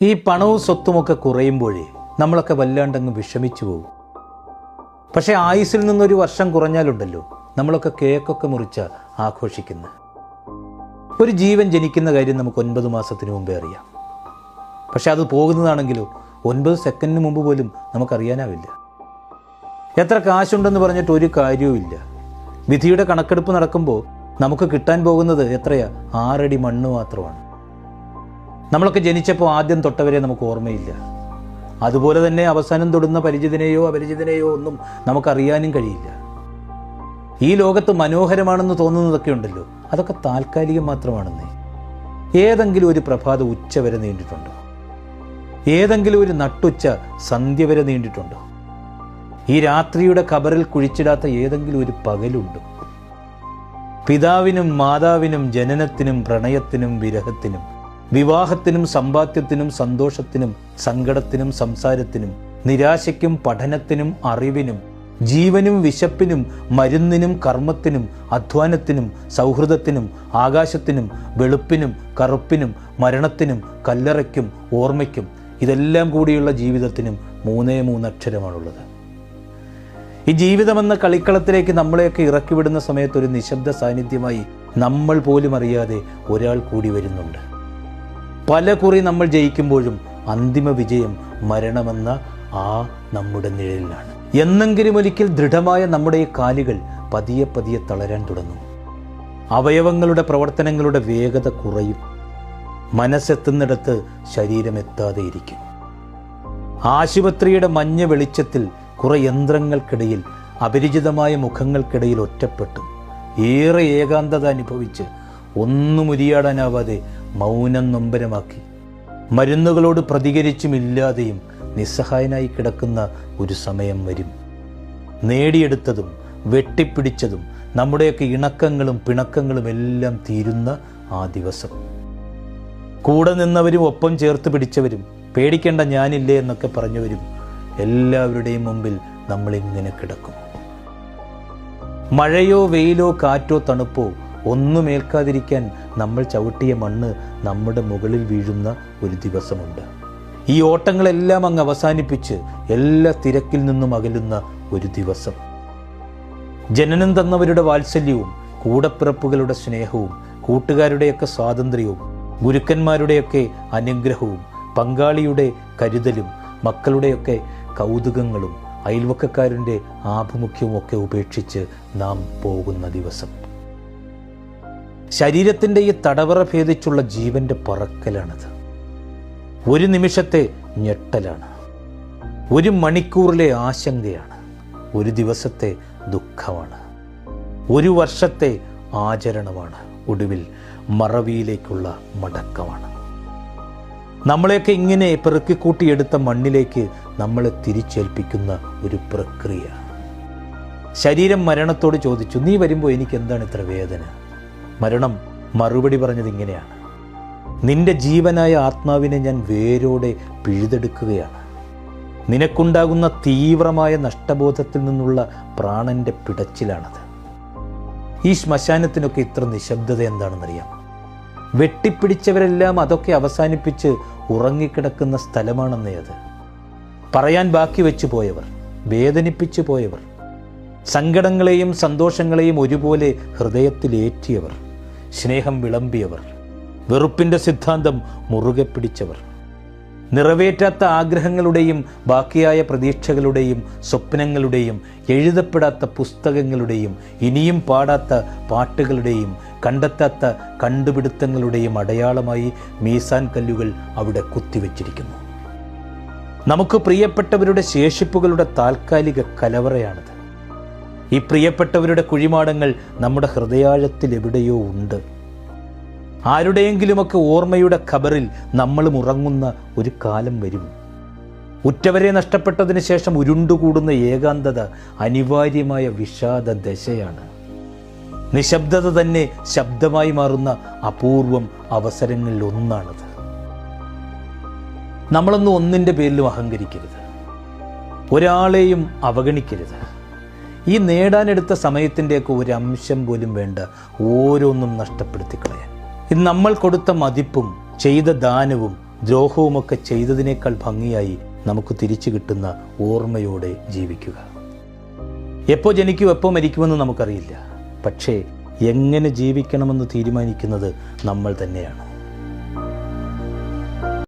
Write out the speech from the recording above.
ഈ പണവും സ്വത്തുമൊക്കെ കുറയുമ്പോഴേ നമ്മളൊക്കെ വല്ലാണ്ടങ്ങ് വിഷമിച്ചു പോകും. പക്ഷേ ആയുസ്സിൽ നിന്നൊരു വർഷം കുറഞ്ഞാലുണ്ടല്ലോ, നമ്മളൊക്കെ കേക്കൊക്കെ മുറിച്ച ആഘോഷിക്കുന്നത്. ഒരു ജീവൻ ജനിക്കുന്ന കാര്യം നമുക്ക് 9 മാസത്തിന് മുമ്പേ അറിയാം. പക്ഷെ അത് പോകുന്നതാണെങ്കിലോ 9 സെക്കൻഡിന് മുമ്പ് പോലും നമുക്കറിയാനാവില്ല. എത്ര കാശുണ്ടെന്ന് പറഞ്ഞിട്ട് ഒരു കാര്യവുമില്ല. വിധിയുടെ കണക്കെടുപ്പ് നടക്കുമ്പോൾ നമുക്ക് കിട്ടാൻ പോകുന്നത് എത്രയാ? 6 അടി മണ്ണ് മാത്രമാണ്. നമ്മളൊക്കെ ജനിച്ചപ്പോൾ ആദ്യം തൊട്ടവരെ നമുക്ക് ഓർമ്മയില്ല. അതുപോലെ തന്നെ അവസാനം തൊടുന്ന പരിചിതനെയോ അപരിചിതനെയോ ഒന്നും നമുക്കറിയാനും കഴിയില്ല. ഈ ലോകത്ത് മനോഹരമാണെന്ന് തോന്നുന്നതൊക്കെ ഉണ്ടല്ലോ, അതൊക്കെ താൽക്കാലികം മാത്രമാണെന്നേ. ഏതെങ്കിലും ഒരു പ്രഭാത ഉച്ച വരെ നീണ്ടിട്ടുണ്ടോ? ഏതെങ്കിലും ഒരു നട്ടുച്ച സന്ധ്യ വരെ നീണ്ടിട്ടുണ്ടോ? ഈ രാത്രിയുടെ ഖബറിൽ കുഴിച്ചിടാത്ത ഏതെങ്കിലും ഒരു പകലുണ്ടോ? പിതാവിനും മാതാവിനും ജനനത്തിനും പ്രണയത്തിനും വിരഹത്തിനും വിവാഹത്തിനും സമ്പാദ്യത്തിനും സന്തോഷത്തിനും സങ്കടത്തിനും സംസാരത്തിനും നിരാശയ്ക്കും പഠനത്തിനും അറിവിനും ജീവനും വിശപ്പിനും മരുന്നിനും കർമ്മത്തിനും അധ്വാനത്തിനും സൗഹൃദത്തിനും ആകാശത്തിനും വെളുപ്പിനും കറുപ്പിനും മരണത്തിനും കല്ലറയ്ക്കും ഓർമ്മയ്ക്കും, ഇതെല്ലാം കൂടിയുള്ള ജീവിതത്തിനും 3 അക്ഷരമാണുള്ളത്. ഈ ജീവിതമെന്ന കളിക്കളത്തിലേക്ക് നമ്മളെയൊക്കെ ഇറക്കിവിടുന്ന സമയത്ത് ഒരു നിശബ്ദ സാന്നിധ്യമായി നമ്മൾ പോലും അറിയാതെ ഒരാൾ കൂടി വരുന്നുണ്ട്. പല കുറി നമ്മൾ ജയിക്കുമ്പോഴും അന്തിമ വിജയം മരണമെന്ന ആ നമ്മുടെ നിഴലിലാണ്. എന്നെങ്കിലും ഒരിക്കൽ ദൃഢമായ നമ്മുടെ ഈ കാലുകൾ പതിയെ പതിയെ തളരാൻ തുടങ്ങും. അവയവങ്ങളുടെ പ്രവർത്തനങ്ങളുടെ വേഗത കുറയും. മനസ്സെത്തുന്നിടത്ത് ശരീരം എത്താതെ ഇരിക്കും. ആശുപത്രിയുടെ മഞ്ഞ വെളിച്ചത്തിൽ കുറെ യന്ത്രങ്ങൾക്കിടയിൽ അപരിചിതമായ മുഖങ്ങൾക്കിടയിൽ ഒറ്റപ്പെട്ടു ഏറെ ഏകാന്തത അനുഭവിച്ച് ഒന്നും ഉരിയാടാനാവാതെ മൗനം നൊമ്പരമാക്കി മരുന്നുകളോട് പ്രതികരിച്ചുമില്ലാതെയും നിസ്സഹായനായി കിടക്കുന്ന ഒരു സമയം വരും. നേടിയെടുത്തതും വെട്ടിപ്പിടിച്ചതും നമ്മുടെയൊക്കെ ഇണക്കങ്ങളും പിണക്കങ്ങളും എല്ലാം തീരുന്ന ആ ദിവസം. കൂടെ നിന്നവരും ഒപ്പം ചേർത്ത് പിടിച്ചവരും പേടിക്കേണ്ട ഞാനില്ലേ എന്നൊക്കെ പറഞ്ഞവരും എല്ലാവരുടെയും മുമ്പിൽ നമ്മളിങ്ങനെ കിടക്കും. മഴയോ വെയിലോ കാറ്റോ തണുപ്പോ ഒന്നും ഏൽക്കാതിരിക്കാൻ നമ്മൾ ചവിട്ടിയ മണ്ണ് നമ്മുടെ മുകളിൽ വീഴുന്ന ഒരു ദിവസമുണ്ട്. ഈ ഓട്ടങ്ങളെല്ലാം അങ്ങ് അവസാനിപ്പിച്ച് എല്ലാ തിരക്കിൽ നിന്നും അകലുന്ന ഒരു ദിവസം. ജനനം തന്നവരുടെ വാത്സല്യവും കൂടപ്പിറപ്പുകളുടെ സ്നേഹവും കൂട്ടുകാരുടെയൊക്കെ സ്വാതന്ത്ര്യവും ഗുരുക്കന്മാരുടെയൊക്കെ അനുഗ്രഹവും പങ്കാളിയുടെ കരുതലും മക്കളുടെയൊക്കെ കൗതുകങ്ങളും അയൽവക്കക്കാരൻ്റെ ആഭിമുഖ്യവും ഒക്കെ ഉപേക്ഷിച്ച് നാം പോകുന്ന ദിവസം. ശരീരത്തിൻ്റെ ഈ തടവറ ഭേദിച്ചുള്ള ജീവന്റെ പറക്കലാണത്. ഒരു നിമിഷത്തെ ഞെട്ടലാണ്, ഒരു മണിക്കൂറിലെ ആശങ്കയാണ്, ഒരു ദിവസത്തെ ദുഃഖമാണ്, ഒരു വർഷത്തെ ആചരണമാണ്, ഒടുവിൽ മറവിയിലേക്കുള്ള മടക്കമാണ്. നമ്മളെയൊക്കെ ഇങ്ങനെ പെറുക്കിക്കൂട്ടിയെടുത്ത മണ്ണിലേക്ക് നമ്മളെ തിരിച്ചേൽപ്പിക്കുന്ന ഒരു പ്രക്രിയ. ശരീരം മരണത്തോട് ചോദിച്ചു, നീ വരുമ്പോൾ എനിക്ക് എന്താണ് ഇത്ര വേദന? മരണം മറുപടി പറഞ്ഞത് ഇങ്ങനെയാണ്, നിന്റെ ജീവനായ ആത്മാവിനെ ഞാൻ വേരോടെ പിഴുതെടുക്കുകയാണ്. നിനക്കുണ്ടാകുന്ന തീവ്രമായ നഷ്ടബോധത്തിൽ നിന്നുള്ള പ്രാണന്റെ പിടച്ചിലാണത്. ഈ ശ്മശാനത്തിനൊക്കെ ഇത്ര നിശബ്ദത എന്താണെന്നറിയാം? വെട്ടിപ്പിടിച്ചവരെല്ലാം അതൊക്കെ അവസാനിപ്പിച്ച് ഉറങ്ങിക്കിടക്കുന്ന സ്ഥലമാണെന്നേ അത്. പറയാൻ ബാക്കി വെച്ചു പോയവർ, വേദനിപ്പിച്ചു പോയവർ, സങ്കടങ്ങളെയും സന്തോഷങ്ങളെയും ഒരുപോലെ ഹൃദയത്തിലേറ്റിയവർ, സ്നേഹം വിളമ്പിയവർ, വെറുപ്പിൻ്റെ സിദ്ധാന്തം മുറുകെ പിടിച്ചവർ, നിറവേറ്റാത്ത ആഗ്രഹങ്ങളുടെയും ബാക്കിയായ പ്രതീക്ഷകളുടെയും സ്വപ്നങ്ങളുടെയും എഴുതപ്പെടാത്ത പുസ്തകങ്ങളുടെയും ഇനിയും പാടാത്ത പാട്ടുകളുടെയും കണ്ടെത്താത്ത കണ്ടുപിടുത്തങ്ങളുടെയും അടയാളമായി മീസാൻ കല്ലുകൾ അവിടെ കുത്തിവെച്ചിരിക്കുന്നു. നമുക്ക് പ്രിയപ്പെട്ടവരുടെ ശേഷിപ്പുകളുടെ താൽക്കാലിക കലവറയാണത്. ഈ പ്രിയപ്പെട്ടവരുടെ കുഴിമാടങ്ങൾ നമ്മുടെ ഹൃദയാഴത്തിൽ എവിടെയോ ഉണ്ട്. ആരുടെയെങ്കിലുമൊക്കെ ഓർമ്മയുടെ ഖബറിൽ നമ്മളും ഉറങ്ങുന്ന ഒരു കാലം വരും. ഉറ്റവരെ നഷ്ടപ്പെട്ടതിന് ശേഷം ഉരുണ്ടുകൂടുന്ന ഏകാന്തത അനിവാര്യമായ വിഷാദ ദശയാണ്. നിശബ്ദത തന്നെ ശബ്ദമായി മാറുന്ന അപൂർവം അവസരങ്ങളിൽ ഒന്നാണത്. നമ്മളൊന്നും ഒന്നിൻ്റെ പേരിലും അഹങ്കരിക്കരുത്, ഒരാളെയും അവഗണിക്കരുത്. ഈ നേടാനെടുത്ത സമയത്തിൻ്റെയൊക്കെ ഒരു അംശം പോലും വേണ്ട ഓരോന്നും നഷ്ടപ്പെടുത്തി കളയാൻ. ഇത് നമ്മൾ കൊടുത്ത മതിപ്പും ചെയ്ത ദാനവും ദ്രോഹവുമൊക്കെ ചെയ്തതിനേക്കാൾ ഭംഗിയായി നമുക്ക് തിരിച്ചു കിട്ടുന്ന ഓർമ്മയോടെ ജീവിക്കുക. എപ്പോൾ ജനിക്കും എപ്പോൾ മരിക്കുമെന്ന് നമുക്കറിയില്ല. പക്ഷേ എങ്ങനെ ജീവിക്കണമെന്ന് തീരുമാനിക്കുന്നത് നമ്മൾ തന്നെയാണ്.